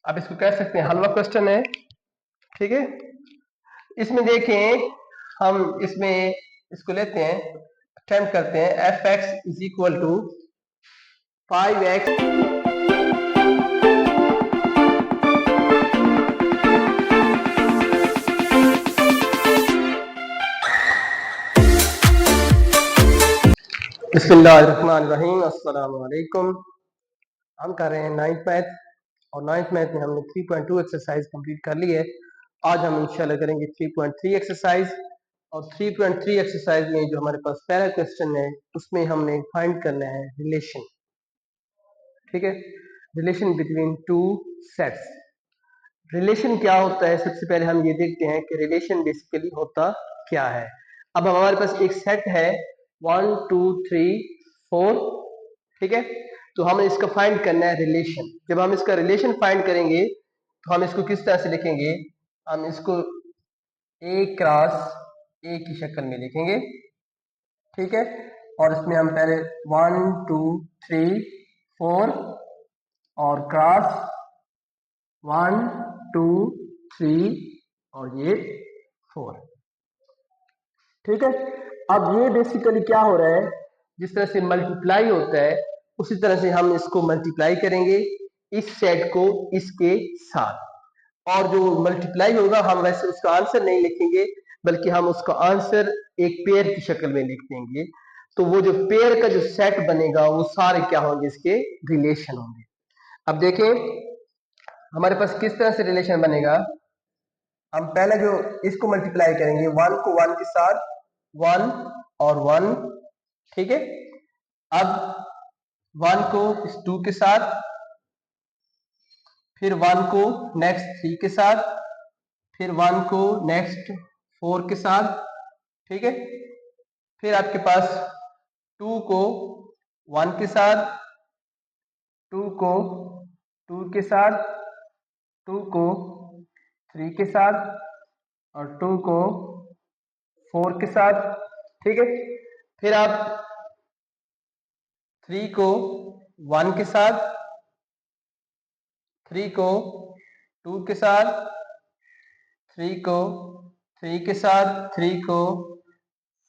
अब इसको कह सकते हैं हलवा क्वेश्चन है। ठीक है, इसमें देखें हम इसमें इसको लेते हैं, अटेम्प्ट करते हैं F X is equal to 5x बिस्मिल्लाहिर्रहमानिर्रहीम। अस्सलाम वालेकुम। हम कर रहे हैं 9th मैथ और 9th मैथ में हमने 3.2 एक्सरसाइज कंप्लीट कर ली है। आज हम इंशाल्लाह करेंगे 3.3 एक्सरसाइज और 3.3 एक्सरसाइज में जो हमारे पास पहला क्वेश्चन है उसमें हमने फाइंड करना है रिलेशन। ठीक है, relation between two sets. Relation क्या होता है, सबसे पहले हम ये देखते हैं कि रिलेशन बेसिकली होता क्या है। अब हमारे पास एक सेट है 1 2 3 4। ठीक है, तो हमें इसका फाइंड करना है रिलेशन। जब हम इसका रिलेशन फाइंड करेंगे तो हम इसको किस तरह से लिखेंगे, हम इसको ए क्रॉस ए की शक्ल में लिखेंगे। ठीक है, और इसमें हम पहले 1 2 3 4 और क्रॉस 1 2 3 और ये 4। ठीक है, अब ये बेसिकली क्या हो रहा है, जिस तरह से मल्टीप्लाई होता है उसी तरह से हम इसको मल्टीप्लाई करेंगे इस सेट को इसके साथ, और जो मल्टीप्लाई होगा हम वैसे उसका आंसर नहीं लिखेंगे बल्कि हम उसका आंसर एक पेयर की शक्ल में लिख देंगे। तो वो जो पेयर का जो सेट बनेगा वो सारे क्या होंगे, इसके रिलेशन होंगे। अब देखें हमारे पास किस तरह से रिलेशन बनेगा। हम पहले जो इसको मल्टीप्लाई करेंगे 1 को 1 के साथ 1 और 1। ठीक है, अब 1 को इस 2 के साथ, फिर 1 को नेक्स्ट 3 के साथ, फिर 1 को नेक्स्ट 4 के साथ। ठीक है, फिर आपके पास 2 को 1 के साथ, 2 को 2 के साथ, 2 को 3 के साथ और 2 को 4 के साथ। ठीक है, फिर आप 3 को 1 के साथ, 3 को 2 के साथ, 3 को 3 के साथ, 3 को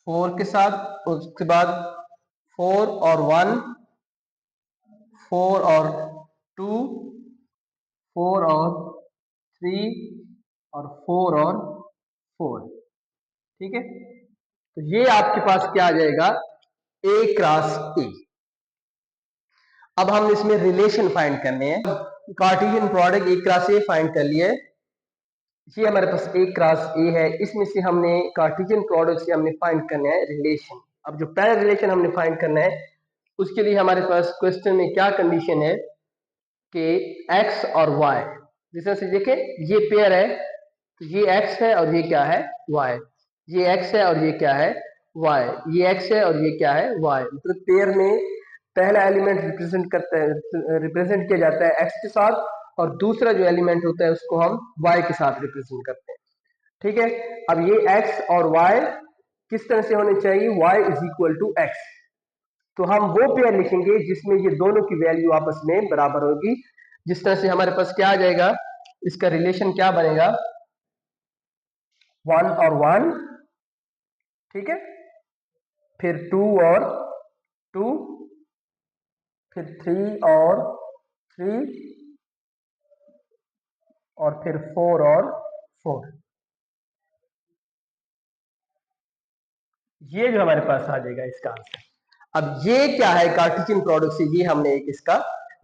4 के साथ, उसके बाद 4 और 1, 4 और 2, 4 और 3 और 4 और 4। ठीक है, तो ये आपके पास क्या आ जाएगा, ए क्रॉस ए। अब हम इसमें रिलेशन फाइंड करने हैं। कार्टेशियन प्रोडक्ट ए क्रॉस ए फाइंड कर लिए। ये हमारे पास ए क्रॉस ए है, इसमें से हमने कार्टेशियन प्रोडक्ट से हमने फाइंड करना है रिलेशन। अब जो पहला रिलेशन हमने फाइंड करना है उसके लिए हमारे पास क्वेश्चन में क्या कंडीशन है कि x और y, जिस तरह से देखें ये पेयर है तो ये x है और ये क्या है y, ये x है और ये क्या है y, ये x है और ये क्या है y। मतलब पेयर में पहला एलिमेंट रिप्रेजेंट करता है, रिप्रेजेंट किया जाता है x के साथ, और दूसरा जो एलिमेंट होता है उसको हम y के साथ रिप्रेजेंट करते हैं। ठीक है, अब ये x और y किस तरह से होने चाहिए, y is equal to x। तो हम वो पेयर लिखेंगे जिसमें ये दोनों की वैल्यू आपस में बराबर होगी। जिस तरह से हमारे पास क्या आ जाएगा, इसका रिलेशन क्या बनेगा, 1 और 1। ठीक है, फिर 2 और 2, फिर 3 और 3 और फिर 4 और 4। ये जो हमारे पास आ जाएगा इसका आंसर। अब ये क्या है, कार्टेशियन प्रोडक्ट से ये हमने एक इसका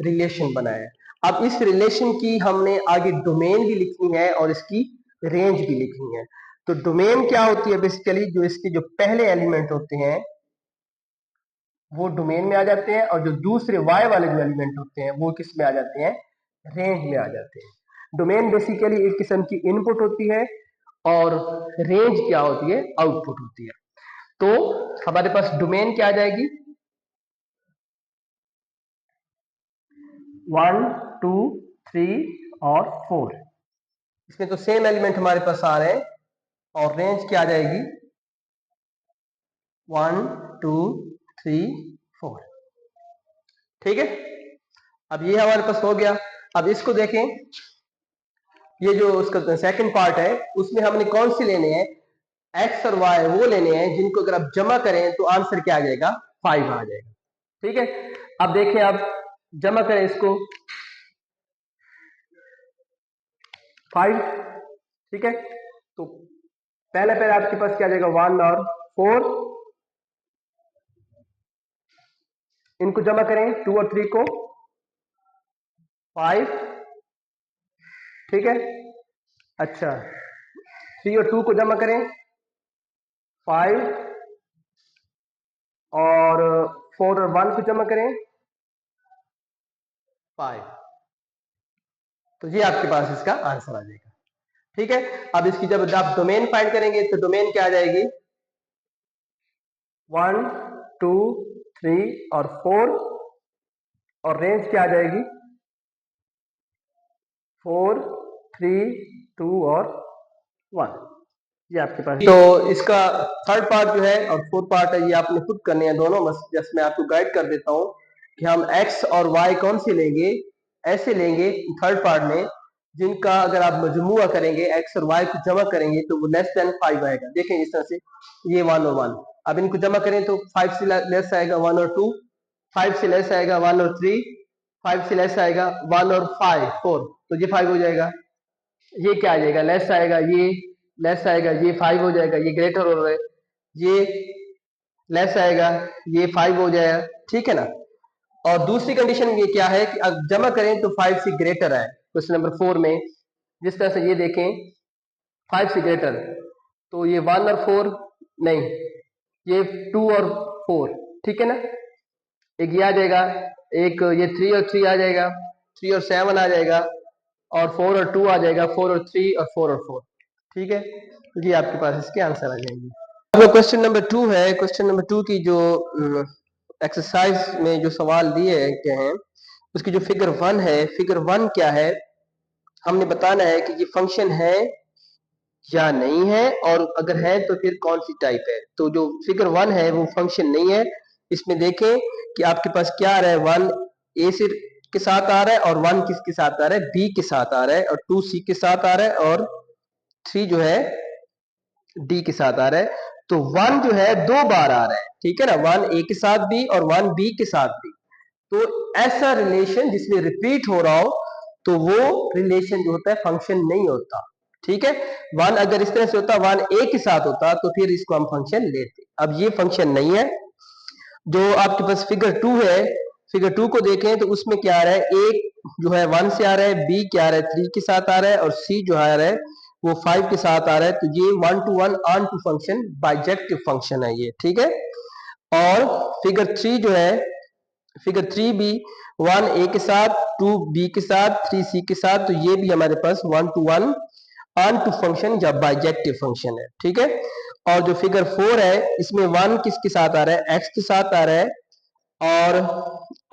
रिलेशन बनाया है। अब इस रिलेशन की हमने आगे डोमेन भी लिखनी है और इसकी रेंज भी लिखनी है। तो डोमेन क्या होती है, बेसिकली जो इसके जो पहले एलिमेंट होते हैं वो डोमेन में आ जाते हैं, और जो दूसरे y वाले जो एलिमेंट होते हैं वो किस में आ जाते हैं, रेंज में आ जाते हैं। डोमेन बेसिकली एक किस्म की इनपुट होती है और रेंज क्या होती है, आउटपुट होती है। तो हमारे पास डोमेन क्या आ जाएगी, 1 2 3 और 4। इसमें तो सेम एलिमेंट हमारे पास आ रहे हैं, और रेंज क्या आ जाएगी, 1 2 3 4। ठीक है, अब ये हमारे पास हो गया। अब इसको देखें, ये जो उसका सेकंड पार्ट है उसमें हमने कौन सी लेने हैं, एक्स और वाई वो लेने हैं जिनको अगर आप जमा करें तो आंसर क्या आ जाएगा, 5 आ जाएगा। ठीक है, अब देखें, आप जमा करें इसको 5। ठीक है, तो पहले पहले आपके पास क्या आ जाएगा, 1 और 4, इनको जमा करें 2 और 3 को 5। ठीक है, अच्छा 3 और 2 को जमा करें 5, और 4 और 1 को जमा करें 5। तो ये आपके पास इसका आंसर आ जाएगा। ठीक है, अब इसकी जब आप डोमेन फाइंड करेंगे तो डोमेन क्या आ जाएगी, 1 2 3 और 4, और रेंज क्या आ जाएगी, 4 3 2 और 1। ये आपके पास, तो इसका थर्ड पार्ट जो है और फोर्थ पार्ट है ये आपने खुद करने हैं दोनों, बस जस्ट मैं आपको गाइड कर देता हूं कि हम एक्स और वाई कौन से लेंगे, ऐसे लेंगे थर्ड पार्ट में जिनका अगर आप मजमुआ करेंगे एक्स और वाई को जमा करेंगे तो वो लेस देन 5 आएगा। देखें इस तरह से, ये 1 और 1, अब इनको जमा करें तो 5 से लेस आएगा 1 और 2, 5 से लेस आएगा 1 और 3, 5 से लेस आएगा 1 और 5 4, तो ये 5 हो जाएगा। ये क्या आ जाएगा, लेस आएगा, ये लेस आएगा, ये 5 हो जाएगा, ये ग्रेटर हो रहा है, ये लेस आएगा, ये 5 हो जाएगा। ठीक है ना, और दूसरी कंडीशन ये क्या है कि अब जमा करें तो 5 से ग्रेटर है। क्वेश्चन नंबर 4 में जिस तरह से ये देखें 5 से ग्रेटर, तो ये 1 और 4 नहीं, ये 2 और 4। ठीक है ना, एक ये आ जाएगा, एक ये 3 और 3 आ जाएगा, 3 और 7 आ जाएगा, और 4 और 2 आ जाएगा, 4 और 3 और 4 और 4। ठीक है, तो ये आपके पास इसके आंसर आ जाएंगे। अब क्वेश्चन नंबर 2 है, क्वेश्चन नंबर 2 की जो एक्सरसाइज में जो सवाल दिए गए हैं उसकी जो फिगर 1 है, फिगर 1 क्या है, हमने बताना है कि ये फंक्शन है या नहीं है, और अगर है तो फिर कौन सी टाइप है। तो जो फिगर 1 है वो फंक्शन नहीं है। इसमें देखें कि आपके पास क्या आ रहा है, 1 ए से के साथ आ रहा है, और 1 किसके साथ आ रहा है, बी के साथ आ रहा है, और 2 सी के साथ आ रहा है, और 3 जो है डी के साथ आ रहा है। तो 1 जो है 2 बार आ रहा है, ठीक है ना, 1 ए के साथ भी और 1 बी के साथ भी। तो ऐसा रिलेशन जिसमें रिपीट हो रहा हो तो वो रिलेशन जो होता है फंक्शन नहीं होता। ठीक है, 1 अगर इस तरह से होता, 1 ए के साथ होता तो फिर इसको हम फंक्शन लेते। अब ये फंक्शन नहीं है। जो आपके पास फिगर 2 है, फिगर 2 को देखें तो उसमें क्या आ रहा है, एक जो है 1 से आ रहा है, बी क्या आ रहा है 3 के साथ आ रहा है, और सी जो आ रहा है वो 5 के साथ आ रहा है। तो ये 1 to 1 onto function, bijective function है ये। ठीक है, और फिगर 3 जो है, फिगर 3 भी 1 ए के साथ, 2 बी के साथ, 3 सी के साथ, तो ये भी हमारे पास 1 to 1 ऑन टू फंक्शन या बाइजेक्टिव फंक्शन है। ठीक है, और जो फिगर 4 है इसमें 1 किसके साथ आ रहा है, एक्स के साथ आ रहा है, और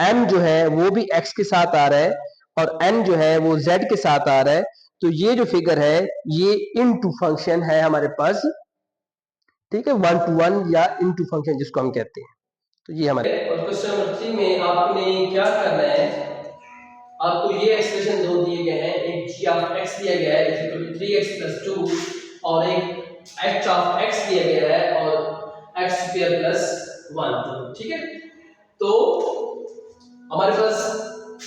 m जो है वो भी x के साथ आ रहा है, और n जो है वो z के साथ आ रहा है। तो ये जो फिगर है ये इनटू फंक्शन है हमारे पास। ठीक है, 1 to 1 या इनटू फंक्शन जिसको हम कहते हैं। तो ये हमारे, और क्वेश्चन नंबर 3 में आपने क्या करना है, आपको ये एक्सप्रेशन दो दिए गए हैं, एक g ऑफ x दिया गया है इज इक्वल टू 3x + 2, और एक h ऑफ x दिया गया है और x² + 1। ठीक है, तो हमारे पास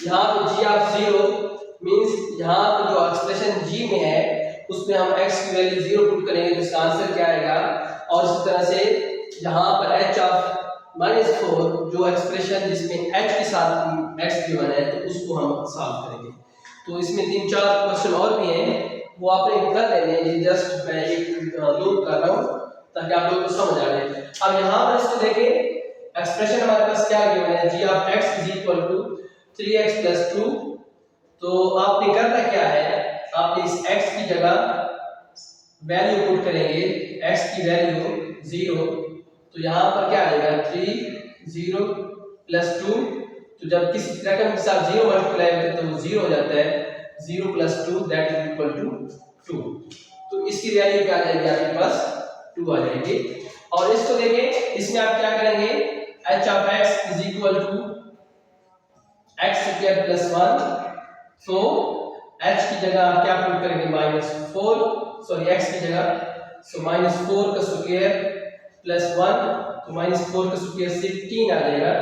यहाँ पे g ऑफ 0 मींस यहाँ पे जो एक्सप्रेशन g में है उसमें हम x की वैल्यू 0 पुट करेंगे तो इसका आंसर क्या आएगा, और इसी तरह से यहाँ पर h ऑफ -4 जो एक्सप्रेशन जिसमें h के साथ x गिवन है तो उसको हम सॉल्व करेंगे। तो इसमें 3-4 क्वेश्चन और भी हैं, वो आपने कर लेने हैं, ये जस्ट मैं एक लूप कर रहा हूँ ताकि आप लोगों को समझ आ जाए। अब यहाँ पर इसको देखें, एक्सप्रेशन हमारे पास क्या गिवन है, g of x is equal to 3x + 2। तो आपने करना क्या है, आपने इस x की जगह वैल्यू पुट करेंगे, x की वैल्यू 0, तो यहाँ पर क्या आएगा 3 0 + 2। तो जब किसी रकम के साथ 0 मल्टीप्लाई करते हैं तो वो 0 हो जाता है, 0 + 2 दैट इज इक्वल टू 2। तो इसकी वैल्यू क्या आ जाएगी आपके पास 2 आ जाएगी। और इसको देखें, इसमें आप क्या करेंगे, h of x is equal to x² + 1। So h की जगह आप क्या पुट करेंगे -4, सॉरी x की जगह, सो -4 का स्क्वायर प्लस 1, तो -4 का स्क्वायर 16 आ जाएगा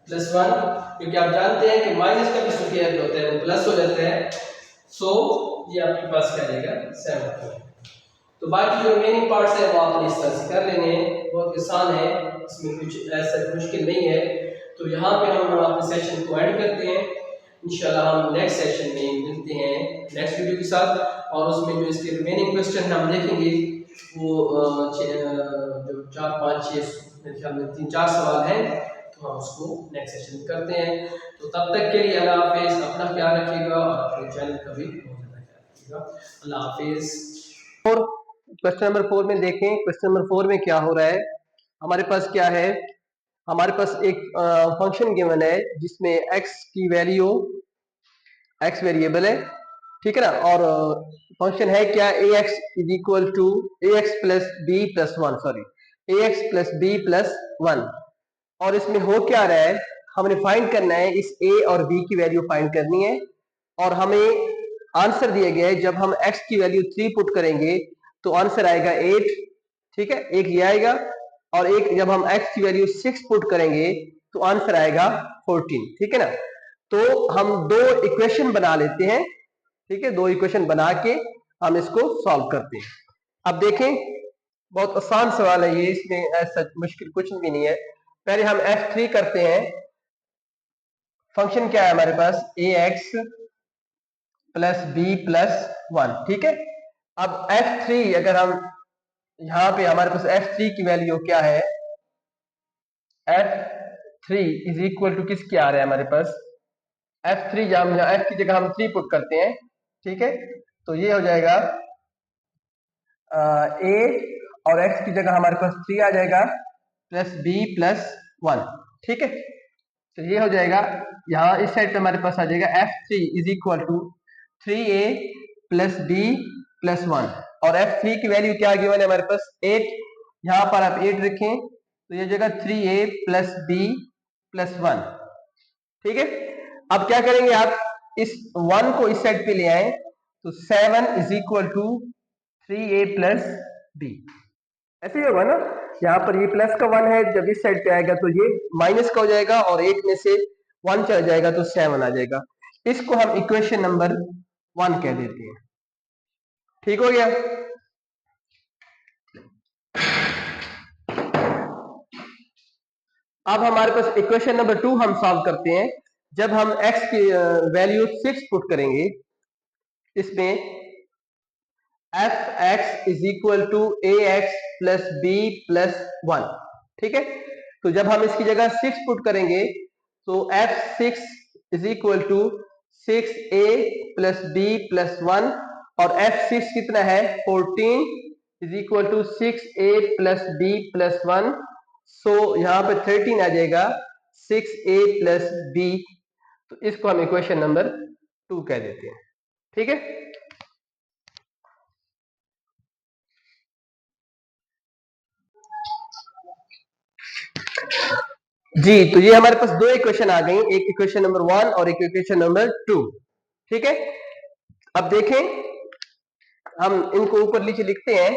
प्लस 1, क्योंकि आप जानते हैं कि माइनस का भी स्क्वायर जो होता है वो प्लस हो जाता है, सो ये आपके पास क्या आएगा 7। तो बाकी जो रिमेनिंग पार्ट्स है वो आपने इस तरह से कर लेने हैं, बहुत आसान है, इसमें कुछ ऐसा मुश्किल नहीं है। तो यहाँ पे हम अपने सेशन को एंड करते हैं, इंशाल्लाह हम नेक्स्ट सेशन में मिलते हैं नेक्स्ट वीडियो के साथ, और उसमें जो इसके रिमेनिंग क्वेश्चन हम देखेंगे वो जो 4 5 6 मेरे ख्याल में 3 4 सवाल हैं, तो हम उसको नेक्स्ट सेशन में करते हैं। तो तब तक के लिए अल्लाह हाफिज़, अपना ख्याल रखिएगा और अपने चैनल का भी बहुत ज़्यादा ख्याल रखिएगा। अल्लाह हाफिज़। और क्वेश्चन नंबर 4 में देखें, क्वेश्चन नंबर 4 में क्या हो रहा है, हमारे पास क्या है, हमारे पास एक फंक्शन गिवन है जिसमें x की वैल्यू, x वेरिएबल है, ठीक है ना, और फंक्शन है क्या ax is equal to ax plus B plus 1, sorry ax plus B plus 1, और इसमें हो क्या रहा है, हमने फाइंड करना है इस a और b की वैल्यू फाइंड करनी है, और हमें आंसर दिया गया है जब हम x की वैल्यू 3 पुट करेंगे तो आंसर आएगा 8, ठीक है, एक ये आएगा, और एक जब हम x की वैल्यू 6 पुट करेंगे तो आंसर आएगा 14, ठीक है ना। तो हम दो इक्वेशन बना लेते हैं, ठीक है, दो इक्वेशन बना के हम इसको सॉल्व करते हैं। अब देखें, बहुत आसान सवाल है ये, इसमें ऐसा मुश्किल कुछ भी नहीं है। पहले हम f3 करते हैं, फंक्शन क्या है हमारे पास ax प्लस बी प्लस 1, ठीक है। अब f3 अगर हम यहाँ पे हमारे पास f3 की वैल्यू क्या है, f3 इज इक्वल टू किसके आ रहा है हमारे पास, f3 जब हम यहाँ f की जगह हम 3 पुट करते हैं, ठीक है, तो ये हो जाएगा a, और x की जगह हमारे पास 3 आ जाएगा प्लस b प्लस 1, ठीक है। तो ये हो जाएगा, यहाँ इस साइड पे हमारे पास आ जाएगा f3 is equal to 3a plus B plus 1, और f3 की वैल्यू क्या गिवन है हमारे पास 8, यहाँ पर आप 8 रखें तो ये जगह 3a प्लस बी प्लस 1, ठीक है। अब क्या करेंगे, आप इस 1 को इस साइड पे ले आए तो 7 is equal to 3a plus B, ऐसे ही होगा ना, यहाँ पर ये प्लस का 1 है, जब इस साइड पे आएगा तो ये माइनस का हो जाएगा, और 8 में से 1 चला जाएगा तो 7 आ जाएगा। इसको हम इक्वेशन नंबर 1 कह देते हैं, ठीक हो गया। अब हमारे पास इक्वेशन नंबर 2 हम सॉल्व करते हैं, जब हम x की वैल्यू 6 पुट करेंगे, इसमें F X is equal to A X plus B plus 1, ठीक है। तो जब हम इसकी जगह 6 पुट करेंगे तो f6 is equal to 6a plus B plus 1, और f6 कितना है 14 is equal to 6a plus B plus 1, so यहाँ पे 13 आ जाएगा 6a प्लस बी, तो इसको हम इक्वेशन नंबर 2 कह देते हैं, ठीक है। जी, तो ये हमारे पास दो इक्वेशन आ गई, एक इक्वेशन नंबर 1 और एक इक्वेशन नंबर 2, ठीक है। अब देखें, हम इनको ऊपर नीचे लिखते हैं,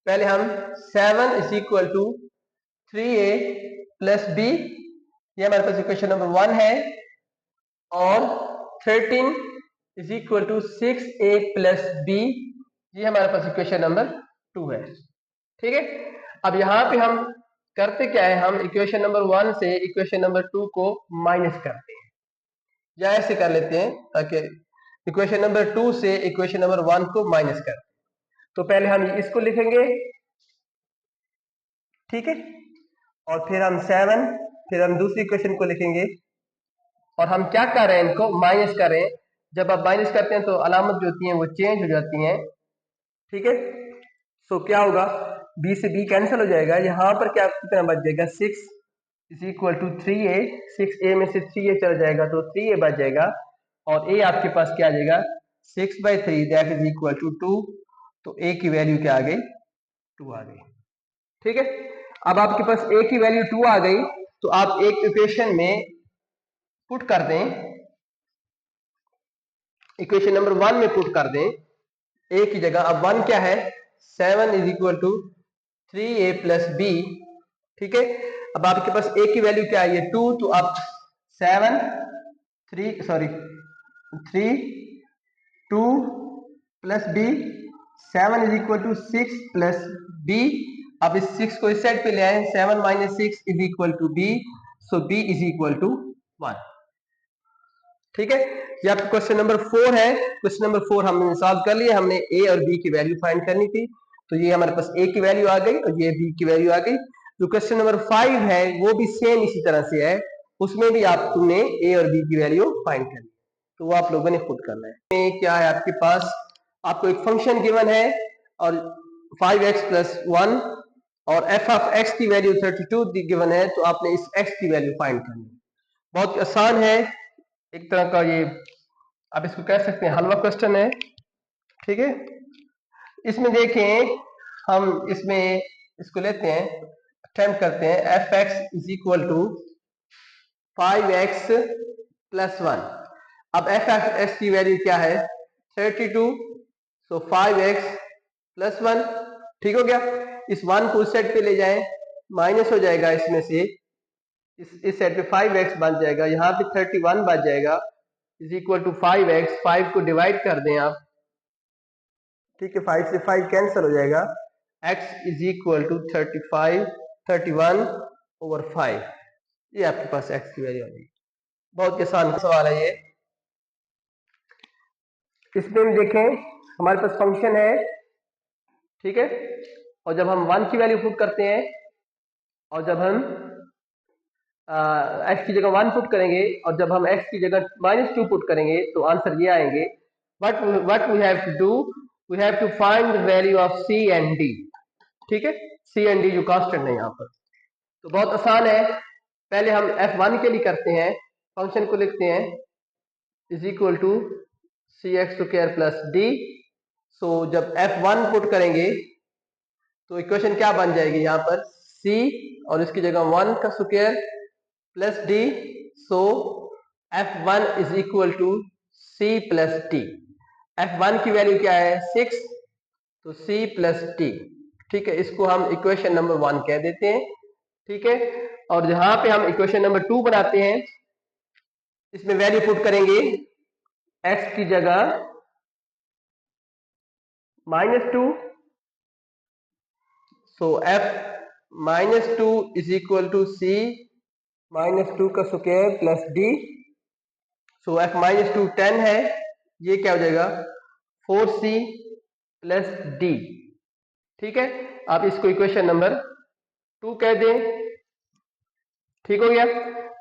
पहले हम 7 is equal to 3a plus B, ये हमारे पास इक्वेशन नंबर 1 है, और 13 is equal to 6a plus B, ये हमारे पास इक्वेशन नंबर 2 है, ठीक है। अब यहाँ पे हम करते क्या है, हम इक्वेशन नंबर 1 से इक्वेशन नंबर 2 को माइनस करते हैं, या ऐसे कर लेते हैं ताकि इक्वेशन नंबर 2 से इक्वेशन नंबर 1 को माइनस करते हैं। तो पहले हम इसको लिखेंगे, ठीक है, और फिर हम 7, फिर हम दूसरी इक्वेशन को लिखेंगे, और हम क्या कर रहे हैं, इनको माइनस कर रहे हैं। जब आप माइनस करते हैं तो अलामत जो होती है वो चेंज हो जाती हैं, ठीक है। सो क्या होगा, b से b कैंसिल हो जाएगा, यहाँ पर क्या कितना बच जाएगा 6 is equal to 3a, 6a में से 3a चला जाएगा तो 3a बच जाएगा, और a आपके पास क्या आ जाएगा 6/3 दैट इज इक्वल टू 2, तो a की वैल्यू क्या आ गई 2 आ गई, ठीक है। अब आपके पास a की वैल्यू 2 आ गई, तो आप एक इक्वेशन में पुट कर दें, इक्वेशन नंबर 1 में पुट कर दें ए की जगह। अब 1 क्या है, 7 is equal to 3a plus B. ठीक है, अब आपके पास ए की वैल्यू क्या है, ये 2, तो आप 7 3 2 plus B, 7 is equal to 6 plus B. अब इस 6 को इस साइड पे ले आए, 7 minus 6 is equal to B, so B is equal to 1। ठीक है, ये आपका क्वेश्चन नंबर 4 है। क्वेश्चन नंबर 4 हमने सॉल्व कर लिया। हमने ए और बी की वैल्यू फाइंड करनी थी, तो ये हमारे पास ए की वैल्यू आ गई और ये बी की वैल्यू आ गई। जो क्वेश्चन नंबर 5 है वो भी सेम इसी तरह से है, उसमें भी आपने ए और बी की वैल्यू फाइंड करनी है, तो वो आप लोगों ने खुद करना है। क्या है आपके पास, आपको एक फंक्शन गिवन है और 5x प्लस 1 और f ऑफ x की वैल्यू 32 गिवन है, तो आपने इस x की वैल्यू फाइंड करनी है। बहुत आसान है, एक तरह का ये आप इसको कह सकते हैं हलवा क्वेश्चन है। ठीक है, इसमें देखें, हम इसमें इसको लेते हैं, अटेम्प्ट करते हैं। F X is equal to 5x plus 1। अब एफ एक्स की वैल्यू क्या है, 32, सो 5x प्लस 1। ठीक हो गया, इस 1 को उस साइड पे ले जाएं, माइनस हो जाएगा इसमें से, इस साइड पे 5x बच जाएगा, यहाँ पे 31 बच जाएगा, इज इक्वल टू 5x। 5 को डिवाइड कर दें आप, ठीक है, 5 से 5 कैंसिल हो जाएगा, x is equal to 31 over 5। ये आपके पास x की वैल्यू आ जाएगी। बहुत आसान सवाल है ये। इसमें हम देखें, हमारे पास फंक्शन है, ठीक है, और जब हम 1 की वैल्यू पुट करते हैं और जब हम x की जगह 1 पुट करेंगे और जब हम x की जगह -2 पुट करेंगे तो आंसर ये आएंगे। what we have to do, we have to find the value of c and d। ठीक है, c and d जो कांस्टेंट है यहाँ पर, तो बहुत आसान है। पहले हम f1 के लिए करते हैं, फंक्शन को लिखते हैं is equal to C x square plus D. So जब f1 पुट करेंगे तो इक्वेशन क्या बन जाएगी यहाँ पर, c और इसकी जगह 1 का square plus D, so f1 is equal to c plus T. f1 की वैल्यू क्या है 6, तो c प्लस टी। ठीक है, इसको हम इक्वेशन नंबर 1 कह देते हैं। ठीक है, और जहां पे हम इक्वेशन नंबर 2 बनाते हैं, इसमें वैल्यू पुट करेंगे x की जगह -2, so f -2 is equal to c -2 का square plus D. So f -2 10 है, ये क्या हो जाएगा 4c प्लस डी। ठीक है, आप इसको इक्वेशन नंबर 2 कह दें। ठीक हो गया,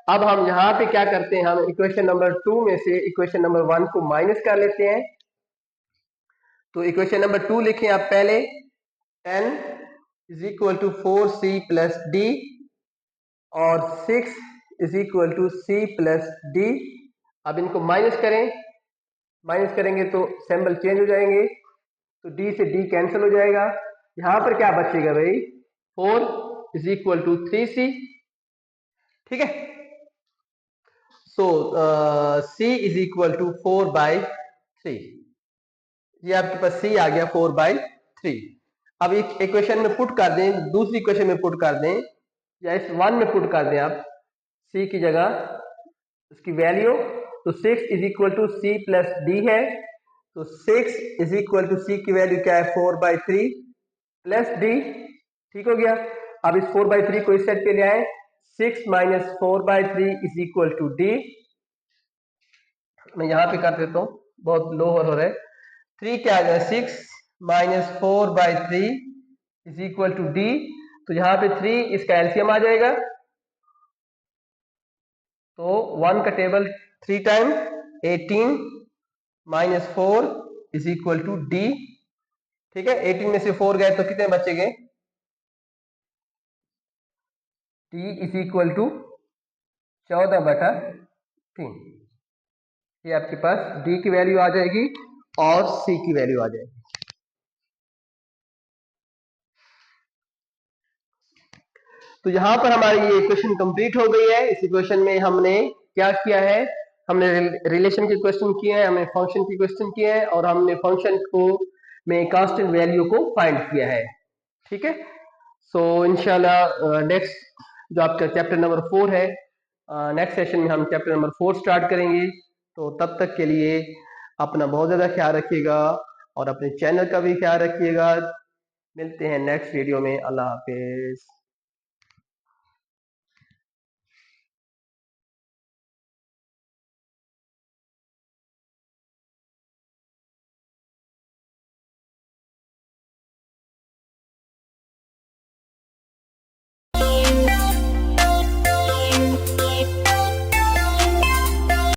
अब हम यहाँ पे क्या करते हैं, हम इक्वेशन नंबर 2 में से इक्वेशन नंबर 1 को माइनस कर लेते हैं। तो इक्वेशन नंबर 2 लिखें आप पहले, 10 is equal to 4c plus D और 6 is equal to c plus D. अब इनको माइनस करें, माइनस करेंगे तो सिंबल चेंज हो जाएंगे, तो d से d कैंसिल हो जाएगा। यहां पर क्या बचेगा भाई, 4 इज इक्वल टू 3c। ठीक है, so c is equal to 4/3। ये आपके पास c आ गया 4/3। अब एक इक्वेशन में पुट कर दें, दूसरी इक्वेशन में पुट कर दें, या इस 1 में पुट कर दें आप c की जगह उसकी वैल्यू, तो 6 is equal to c plus D है, तो 6 इज इक्वल टू c की वैल्यू क्या है 4/3 प्लस डी। ठीक हो गया, अब इस 4/3 को इस साइड पे ले आए, 6 minus 4/3 is equal to D. मैं यहां पे कर देता हूं, बहुत लो हो रहा है। 3 क्या आ जाए 6 minus 4/3 is equal to D, तो यहां पे 3 इसका एलसीएम आ जाएगा, तो 1 का table 3 time 18 minus 4 is equal to D. ठीक है, 18 में से 4 गए तो कितने बचेंगे, डी इज इक्वल टू 14/3। ये आपके पास डी की वैल्यू आ जाएगी और सी की वैल्यू आ जाएगी। तो यहां पर हमारी ये इक्वेशन कंप्लीट हो गई है। इस इक्वेशन में हमने क्या किया है, हमने रिलेशन के क्वेश्चन किए हैं, हमने फंक्शन के क्वेश्चन किए हैं और हमने फंक्शन को में कांस्टेंट वैल्यू को फाइंड किया है। ठीक है, सो इंशाल्लाह नेक्स्ट जो आपका चैप्टर नंबर 4 है, नेक्स्ट सेशन में हम चैप्टर नंबर 4 स्टार्ट करेंगे। तो तब तक के लिए अपना बहुत ज़्यादा ख्याल रखिएगा और अपने चैनल का भी ख्याल रखिएगा। मिलते हैं नेक्स्ट वीडियो में। अल्लाह हाफिज।